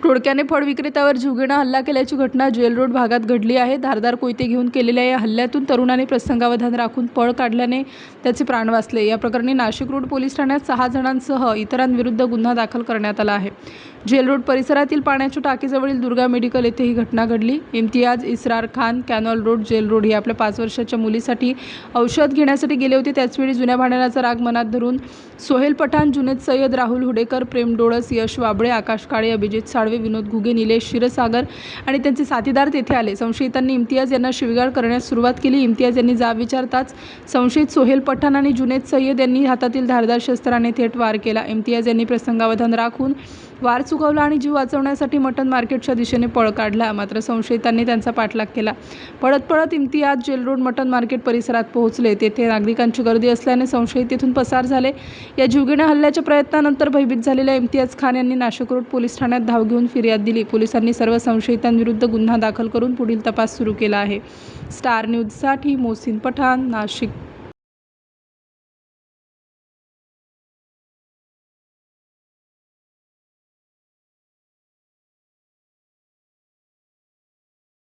टोळक्याने फळ विक्रेत्यावर जीवघेणा हल्ला केल्याची घटना जेल रोड भागात घडली आहे. धारदार कोयते घेऊन केलेल्या या हल्ल्यातून तरुणाने प्रसंगावधान राखून पळ काढल्याने त्याचे प्राण वाचले. या प्रकरणी नाशिक रोड पोलीस ठाण्यात 6 जणांसह इतरांविरुद्ध गुन्हा दाखल करण्यात आला आहे. जेल रोड परिसरातील पाण्याच्या टाकीजवळील दुर्गा मेडिकल येथे ही घटना घडली. Imtiyaz Israr Khan canal road jail road हे आपल्या 5 वर्षाच्या मुलीसाठी औषध घेण्यासाठी गेले होते. त्याचवेळी जुन्या भांडणाचा राग मनात धरून सोहेल पठाण, जुनेद सय्यद, राहुल हुडेकर, प्रेम डोळस, यश वाबळे, आकाश काळे, अभिजित साळवे, विनोद घुगे, निलेश क्षीरसागर आणि त्यांचे साथीदार तेथे आले. संशयितांनी इम्तियाज यांना शिवीगाळ करण्यास सुरुवात केली. इम्तियाज यांनी जाब विचारताच संशयित सोहेल पठाण आणि जुनेद सय्यद यांनी हातातील धारदार शस्त्राने थेट वार केला. इम्तियाज यांनी प्रसंगावधान राखून वार चुकवला आणि जीव वाचवण्यासाठी मटन मार्केटच्या दिशेने पळ काढला. मात्र संशयितांनी त्यांचा पाठलाग केला. पळत पळत Imtiaz jail road mutton market परिसरात पोहोचले. तेथे नागरिकांची गर्दी असल्याने संशयित तेथून पसार झाले. या जीवघेण्या हल्ल्याच्या प्रयत्नानंतर भयभीत झालेल्या इम्तियाज खान यांनी नाशिक रोड पोलीस ठाण्यात धाव घेऊन फिर्याद दिली. पोलिसांनी सर्व संशयितांविरुद्ध गुन्हा दाखल करून पुढील तपास सुरू केला आहे. स्टार न्यूजसाठी मोहसिन पठाण, नाशिक.